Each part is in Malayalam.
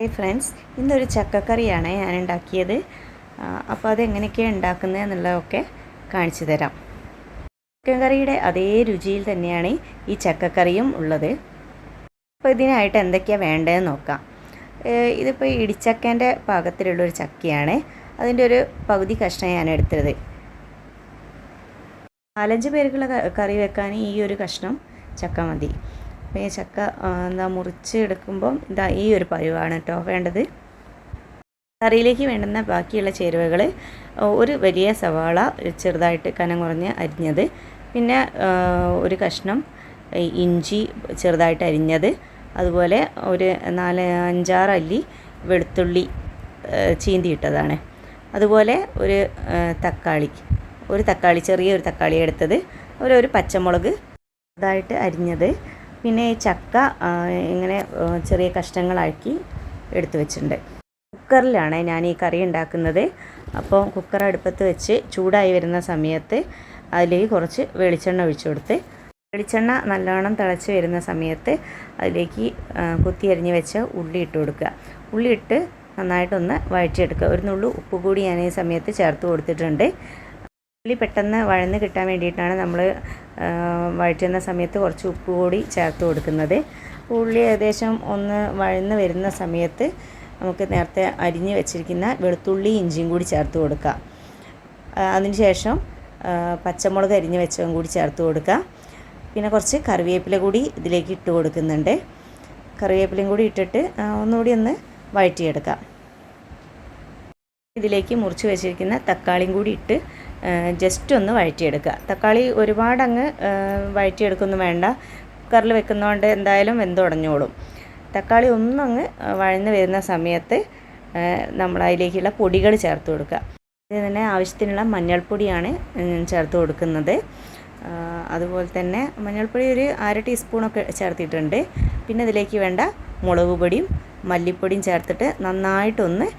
ഹായ് ഫ്രണ്ട്സ്, ഇന്നൊരു ചക്കക്കറിയാണ് ഞാൻ ഉണ്ടാക്കിയത്. അപ്പോൾ അതെങ്ങനെയൊക്കെയാണ് ഉണ്ടാക്കുന്നത് എന്നുള്ളതൊക്കെ കാണിച്ചു തരാം. ചിക്കൻ കറിയുടെ അതേ രുചിയിൽ തന്നെയാണ് ഈ ചക്കക്കറിയും ഉള്ളത്. അപ്പോൾ ഇതിനായിട്ട് എന്തൊക്കെയാണ് വേണ്ടതെന്ന് നോക്കാം. ഇതിപ്പോൾ ഇടിച്ചക്കേൻ്റെ പാകത്തിലുള്ളൊരു ചക്കയാണ്. അതിൻ്റെ ഒരു പകുതി കഷ്ണം ഞാൻ എടുത്തത്. 4-5 പേർക്കുള്ള കറി വെക്കാൻ ഈ ഒരു കഷ്ണം ചക്ക മതി. അപ്പോൾ ഈ ചക്ക മുറിച്ച് എടുക്കുമ്പം ഈ ഒരു പരുവാണ് കേട്ടോ വേണ്ടത്. കറിയിലേക്ക് വേണ്ടുന്ന ബാക്കിയുള്ള ചേരുവകൾ: ഒരു വലിയ സവാള ചെറുതായിട്ട് കനം കുറഞ്ഞ് അരിഞ്ഞത്, പിന്നെ ഒരു കഷ്ണം ഇഞ്ചി ചെറുതായിട്ട് അരിഞ്ഞത്, അതുപോലെ ഒരു 4-5-6 അല്ലി വെളുത്തുള്ളി ചീന്തിയിട്ടതാണ്, അതുപോലെ ഒരു തക്കാളി ചെറിയൊരു തക്കാളി എടുത്തത്, ഒരു പച്ചമുളക് ചെറുതായിട്ട് അരിഞ്ഞത്, പിന്നെ ഈ ചക്ക ഇങ്ങനെ ചെറിയ കഷ്ണങ്ങളാക്കി എടുത്തു വെച്ചിട്ടുണ്ട്. കുക്കറിലാണ് ഞാൻ ഈ കറി ഉണ്ടാക്കുന്നത്. അപ്പോൾ കുക്കർ അടുപ്പത്ത് വെച്ച് ചൂടായി വരുന്ന സമയത്ത് അതിലേക്ക് കുറച്ച് വെളിച്ചെണ്ണ ഒഴിച്ചു കൊടുത്ത്, വെളിച്ചെണ്ണ നല്ലോണം തിളച്ച് വരുന്ന സമയത്ത് അതിലേക്ക് കുത്തി അരിഞ്ഞ് വെച്ച ഉള്ളി ഇട്ട് കൊടുക്കുക. ഉള്ളി ഇട്ട് നന്നായിട്ടൊന്ന് വഴറ്റിയെടുക്കുക. ഒരു നുള്ളു ഉപ്പ് കൂടി ഞാൻ ഈ സമയത്ത് ചേർത്ത് കൊടുത്തിട്ടുണ്ട്. ഉള്ളി പെട്ടെന്ന് വഴന്ന് കിട്ടാൻ വേണ്ടിയിട്ടാണ് നമ്മൾ വഴറ്റുന്ന സമയത്ത് കുറച്ച് ഉപ്പ് കൂടി ചേർത്ത് കൊടുക്കുന്നത്. ഉള്ളി ഏകദേശം ഒന്ന് വഴന്ന് വരുന്ന സമയത്ത് നമുക്ക് നേരത്തെ അരിഞ്ഞ് വെച്ചിരിക്കുന്ന വെളുത്തുള്ളി ഇഞ്ചിയും കൂടി ചേർത്ത് കൊടുക്കുക. അതിനുശേഷം പച്ചമുളക് അരിഞ്ഞ് വെച്ചതും കൂടി ചേർത്ത് കൊടുക്കുക. പിന്നെ കുറച്ച് കറിവേപ്പില കൂടി ഇതിലേക്ക് ഇട്ട് കൊടുക്കുന്നുണ്ട്. കറിവേപ്പിലയും കൂടി ഇട്ടിട്ട് ഒന്നുകൂടി ഒന്ന് വഴറ്റിയെടുക്കാം. ഇതിലേക്ക് മുറിച്ച് വെച്ചിരിക്കുന്ന തക്കാളിയും കൂടി ഇട്ട് ജസ്റ്റ് ഒന്ന് വഴറ്റിയെടുക്കുക. തക്കാളി ഒരുപാടങ്ങ് വഴറ്റിയെടുക്കൊന്നും വേണ്ട. കുക്കറിൽ വെക്കുന്നതുകൊണ്ട് എന്തായാലും വെന്തുടഞ്ഞോളും. തക്കാളി ഒന്നങ്ങ് വഴന്ന് വരുന്ന സമയത്ത് നമ്മൾ അതിലേക്കുള്ള പൊടികൾ ചേർത്ത് കൊടുക്കുക. ഇത് തന്നെ ആവശ്യത്തിനുള്ള മഞ്ഞൾപ്പൊടിയാണ് ചേർത്ത് കൊടുക്കുന്നത്. അതുപോലെ തന്നെ മഞ്ഞൾപ്പൊടി ഒരു 1/2 ടീസ്പൂണൊക്കെ ചേർത്തിട്ടുണ്ട്. പിന്നെ ഇതിലേക്ക് വേണ്ട മുളക് പൊടിയും മല്ലിപ്പൊടിയും ചേർത്തിട്ട് നന്നായിട്ടൊന്ന്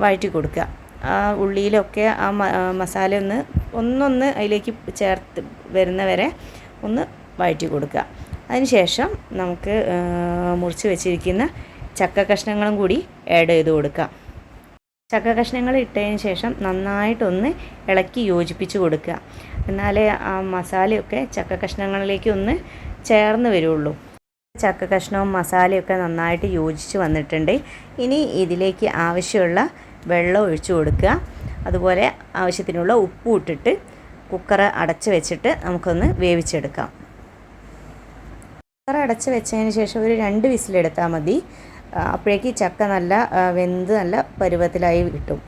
വഴറ്റി കൊടുക്കുക. ആ ഉള്ളിയിലൊക്കെ ആ മസാല ഒന്നൊന്ന് അതിലേക്ക് ചേർത്ത് വരുന്നവരെ ഒന്ന് വഴറ്റി കൊടുക്കുക. അതിനുശേഷം നമുക്ക് മുറിച്ച് വെച്ചിരിക്കുന്ന ചക്ക കഷ്ണങ്ങളും കൂടി ആഡ് ചെയ്ത് കൊടുക്കാം. ചക്ക കഷ്ണങ്ങൾ ഇട്ടതിന് ശേഷം നന്നായിട്ടൊന്ന് ഇളക്കി യോജിപ്പിച്ച് കൊടുക്കുക. എന്നാലേ ആ മസാലയൊക്കെ ചക്ക കഷ്ണങ്ങളിലേക്ക് ഒന്ന് ചേർന്ന് വരുള്ളൂ. ചക്ക കഷ്ണവും മസാലയൊക്കെ നന്നായിട്ട് യോജിച്ച് വന്നിട്ടുണ്ട്. ഇനി ഇതിലേക്ക് ആവശ്യമുള്ള വെള്ളം ഒഴിച്ചു കൊടുക്കുക. അതുപോലെ ആവശ്യത്തിനുള്ള ഉപ്പും ഇട്ടിട്ട് കുക്കർ അടച്ച് വെച്ചിട്ട് നമുക്കൊന്ന് വേവിച്ചെടുക്കാം. കുക്കർ അടച്ച് വെച്ചതിന് ശേഷം ഒരു 2 വിസിലെടുത്താൽ മതി. അപ്പോഴേക്ക് ചക്ക നല്ല വെന്ത് നല്ല പരുവത്തിലായി കിട്ടും.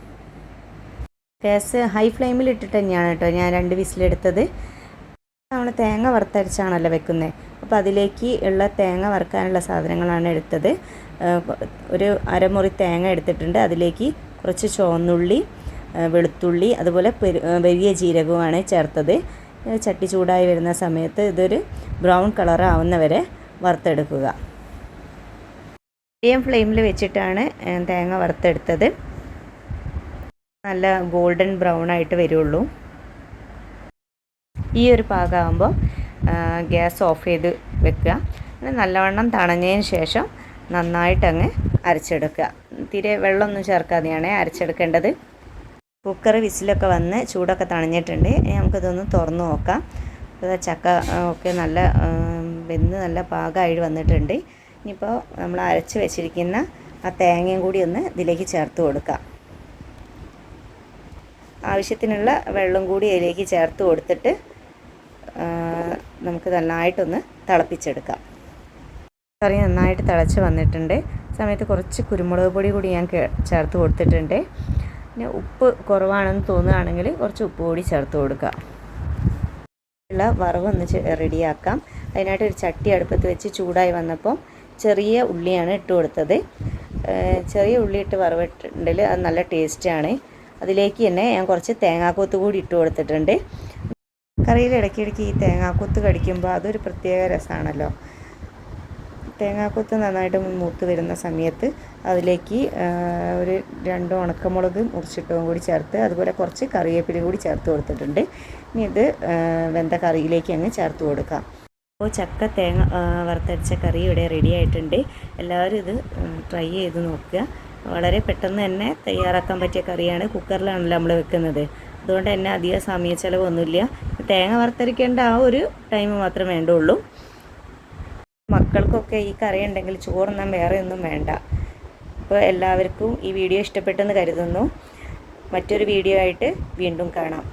ഗ്യാസ് ഹൈ ഫ്ലെയിമിൽ ഇട്ടിട്ട് തന്നെയാണ് കേട്ടോ ഞാൻ 2 വിസിലെടുത്തത്. നമ്മൾ തേങ്ങ വറുത്തരച്ചാണല്ലോ വെക്കുന്നത്. അപ്പോൾ അതിലേക്ക് ഉള്ള തേങ്ങ വറുക്കാനുള്ള സാധനങ്ങളാണ് എടുത്തത്. ഒരു അരമുറി തേങ്ങ എടുത്തിട്ടുണ്ട്. അതിലേക്ക് കുറച്ച് ചുവന്നുള്ളി, വെളുത്തുള്ളി, അതുപോലെ വലിയ ജീരകവുമാണ് ചേർത്തത്. ചട്ടി ചൂടായി വരുന്ന സമയത്ത് ഇതൊരു ബ്രൗൺ കളർ ആവുന്നവരെ വറുത്തെടുക്കുക. മീഡിയം ഫ്ലെയിമിൽ വെച്ചിട്ടാണ് തേങ്ങ വറുത്തെടുത്തത്. നല്ല ഗോൾഡൻ ബ്രൗൺ ആയിട്ട് വരുള്ളൂ. ഈ ഒരു പാകമാകുമ്പോൾ ഗ്യാസ് ഓഫ് ചെയ്ത് വെക്കുക. നല്ലവണ്ണം തണഞ്ഞതിന് ശേഷം നന്നായിട്ടങ്ങ് അരച്ചെടുക്കുക. തീരെ വെള്ളമൊന്നും ചേർക്കാതെയാണ് അരച്ചെടുക്കേണ്ടത്. കുക്കർ വിസിലൊക്കെ വന്ന് ചൂടൊക്കെ തണിഞ്ഞിട്ടുണ്ട്. ഇനി നമുക്കിതൊന്ന് തുറന്ന് നോക്കാം. ചക്ക ഒക്കെ നല്ല വെന്ത് നല്ല പാകമായിട്ട് വന്നിട്ടുണ്ട്. ഇനിയിപ്പോൾ നമ്മൾ അരച്ച് വെച്ചിരിക്കുന്ന ആ തേങ്ങയും കൂടി ഒന്ന് ഇതിലേക്ക് ചേർത്ത് കൊടുക്കാം. ആവശ്യത്തിനുള്ള വെള്ളം കൂടി അതിലേക്ക് ചേർത്ത് കൊടുത്തിട്ട് നമുക്ക് നന്നായിട്ടൊന്ന് തിളപ്പിച്ചെടുക്കാം. കറി നന്നായിട്ട് തിളച്ച് വന്നിട്ടുണ്ട്. സമയത്ത് കുറച്ച് കുരുമുളക് പൊടി കൂടി ഞാൻ ചേർത്ത് കൊടുത്തിട്ടുണ്ട്. പിന്നെ ഉപ്പ് കുറവാണെന്ന് തോന്നുകയാണെങ്കിൽ കുറച്ച് ഉപ്പ് കൂടി ചേർത്ത് കൊടുക്കുക. ഉള്ള വറവൊന്ന് റെഡിയാക്കാം. അതിനായിട്ട് ഒരു ചട്ടി അടുപ്പത്ത് വെച്ച് ചൂടായി വന്നപ്പോൾ ചെറിയ ഉള്ളിയാണ് ഇട്ട് കൊടുത്തത്. ചെറിയ ഉള്ളി ഇട്ട് വറവിട്ടുണ്ടെങ്കിൽ അത് നല്ല ടേസ്റ്റാണ്. അതിലേക്ക് തന്നെ ഞാൻ കുറച്ച് തേങ്ങാക്കൊത്ത് കൂടി ഇട്ട് കൊടുത്തിട്ടുണ്ട്. കറിയിൽ ഇടയ്ക്കിടയ്ക്ക് ഈ തേങ്ങാക്കൊത്ത് കടിക്കുമ്പോൾ അതൊരു പ്രത്യേക രസമാണല്ലോ. തേങ്ങാക്കൊത്ത് നന്നായിട്ട് മൂത്ത് വരുന്ന സമയത്ത് അതിലേക്ക് ഒരു 2 ഉണക്കമുളക് മുറിച്ചിട്ടതും കൂടി ചേർത്ത്, അതുപോലെ കുറച്ച് കറിവേപ്പില കൂടി ചേർത്ത് കൊടുത്തിട്ടുണ്ട്. ഇനി ഇത് വെന്ത കറിയിലേക്ക് അങ്ങ് ചേർത്ത് കൊടുക്കാം. അപ്പോൾ ചക്ക തേങ്ങ വറുത്തരച്ച കറി ഇവിടെ റെഡി ആയിട്ടുണ്ട്. എല്ലാവരും ഇത് ട്രൈ ചെയ്ത് നോക്കുക. വളരെ പെട്ടെന്ന് തന്നെ തയ്യാറാക്കാൻ പറ്റിയ കറിയാണ്. കുക്കറിലാണല്ലോ നമ്മൾ വെക്കുന്നത്, അതുകൊണ്ട് തന്നെ അധികം സമയ ചിലവൊന്നുമില്ല. തേങ്ങ വറുത്തരയ്ക്കേണ്ട ആ ഒരു ടൈം മാത്രമേ വേണ്ടുള്ളൂ. മക്കൾക്കൊക്കെ ഈ കറി ഉണ്ടെങ്കിൽ ചോറൊന്നും വേറെ ഒന്നും വേണ്ട. അപ്പോൾ എല്ലാവർക്കും ഈ വീഡിയോ ഇഷ്ടപ്പെട്ടെന്ന് കരുതുന്നു. മറ്റൊരു വീഡിയോ ആയിട്ട് വീണ്ടും കാണാം.